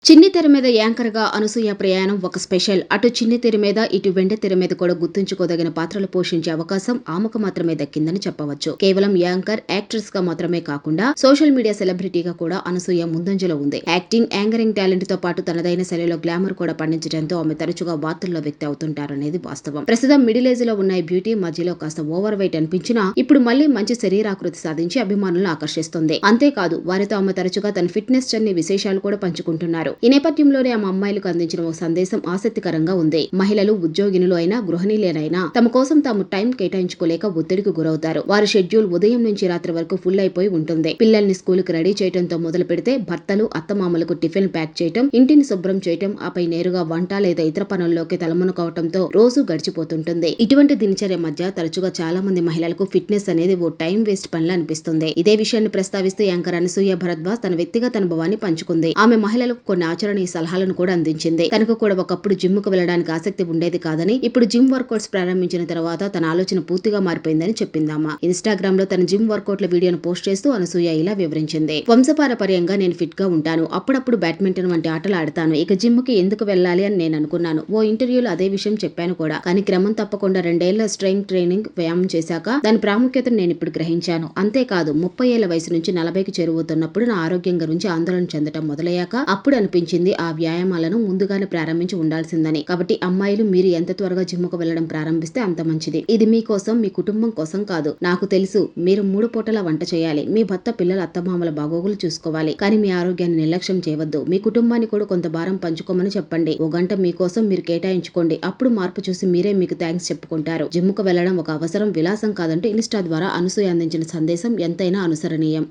చిన్ని తెర మీద యాంకర్ గా అనసూయ ప్రయాణం ఒక స్పెషల్. అటు చిన్ని తెర మీద ఇటు వెండి తెర మీద కూడా గుర్తుంచుకోదగిన పాత్రలు పోషించే అవకాశం ఆమెకు మాత్రమే దక్కిందని చెప్పవచ్చు. కేవలం యాంకర్, యాక్ట్రెస్ గా మాత్రమే కాకుండా సోషల్ మీడియా సెలబ్రిటీగా కూడా అనసూయ ముందంజలో ఉంది. యాక్టింగ్, యాంకరింగ్ టాలెంట్ తో పాటు తనదైన శైలిలో గ్లామర్ కూడా పండించడంతో ఆమె తరచుగా వార్తల్లో వ్యక్తి అవుతుంటారనేది వాస్తవం. ప్రస్తుతం మిడిల్ ఏజ్ లో ఉన్న ఈ బ్యూటీ మధ్యలో కాస్త ఓవర్ వెయిట్ అనిపించినా ఇప్పుడు మళ్లీ మంచి శరీరాకృతి సాధించి అభిమానులను ఆకర్షిస్తుంది. అంతేకాదు వారితో ఆమె తరచుగా తన ఫిట్నెస్ జర్నీ విశేషాలు కూడా పంచుకుంటున్నారు. ఈ నేపథ్యంలోనే ఆమె అమ్మాయిలకు అందించిన ఓ సందేశం ఆసక్తికరంగా ఉంది. మహిళలు ఉద్యోగినులు అయినా గృహిణీలేనైనా తమ కోసం తాము టైం కేటాయించుకోలేక ఒత్తిడికి గురవుతారు. వారి షెడ్యూల్ ఉదయం నుంచి రాత్రి వరకు ఫుల్ అయిపోయి ఉంటుంది. పిల్లల్ని స్కూలుకి రెడీ చేయడంతో మొదలు పెడితే భర్తలు, అత్తమామలకు టిఫిన్ ప్యాక్ చేయటం, ఇంటిని శుభ్రం చేయటం, ఆపై నేరుగా వంట లేదా ఇతర పనుల్లోకి తలమునకవటంతో రోజు గడిచిపోతుంటుంది. ఇటువంటి దినచర్య మధ్య తరచుగా చాలా మంది మహిళలకు ఫిట్నెస్ అనేది ఓ టైం వేస్ట్ పనిలా అనిపిస్తుంది. ఇదే విషయాన్ని ప్రస్తావిస్తూ యాంకర్ అనసూయ భరద్వాజ్ తన వ్యక్తిగత అనుభవాన్ని పంచుకుంది. ఆమె మహిళలకు కొన్ని ఆచరణీయ సలహాలను కూడా అందించింది. తనకు కూడా ఒకప్పుడు జిమ్ కు వెళ్లడానికి ఆసక్తి ఉండేది కాదని, ఇప్పుడు జిమ్ వర్కౌట్స్ ప్రారంభించిన తర్వాత తన ఆలోచన పూర్తిగా మారిపోయిందని చెప్పిందామా. ఇన్స్టాగ్రామ్ లో తన జిమ్ వర్కౌట్ల వీడియోను పోస్ట్ చేస్తూ అనసూయ ఇలా వివరించింది. వంశపారపర్యంగా నేను ఫిట్ గా ఉంటాను. అప్పుడప్పుడు బ్యాడ్మింటన్ వంటి ఆటలు ఆడతాను. ఇక జిమ్ కి ఎందుకు వెళ్ళాలి అని నేను అనుకున్నాను. ఓ ఇంటర్వ్యూలో అదే విషయం చెప్పాను కూడా. కానీ క్రమం తప్పకుండా 2 ఏళ్ల స్ట్రెంగ్త్ ట్రైనింగ్ వ్యాయామం చేశాక దాని ప్రాముఖ్యతను నేను ఇప్పుడు గ్రహించాను. అంతేకాదు 30 ఏళ్ల వయసు నుంచి 40కి చేరువవుతున్నప్పుడు నా ఆరోగ్యం గురించి ఆందోళన చెందడం మొదలయ్యాక అప్పుడు అనిపించింది ఆ వ్యాయామాలను ముందుగానే ప్రారంభించి ఉండాల్సిందని. కాబట్టి అమ్మాయిలు మీరు ఎంత త్వరగా జిమ్ముకు వెళ్లడం ప్రారంభిస్తే అంత మంచిది. ఇది మీకోసం, మీ కుటుంబం కోసం కాదు. నాకు తెలుసు మీరు 3 పూటలా వంట చేయాలి. మీ భర్త, పిల్లల, అత్తమామల బాగోగులు చూసుకోవాలి. కానీ మీ ఆరోగ్యాన్ని నిర్లక్ష్యం చేయవద్దు. మీ కుటుంబాన్ని కూడా కొంత భారం పంచుకోమని చెప్పండి. 1 గంట మీకోసం మీరు కేటాయించుకోండి. అప్పుడు మార్పు చూసి మీరే మీకు థ్యాంక్స్ చెప్పుకుంటారు. జిమ్ముకు వెళ్లడం ఒక అవసరం, విలాసం కాదంటూ ఇన్స్టా ద్వారా అనసూయ అందించిన సందేశం ఎంతైనా అనుసరణీయం.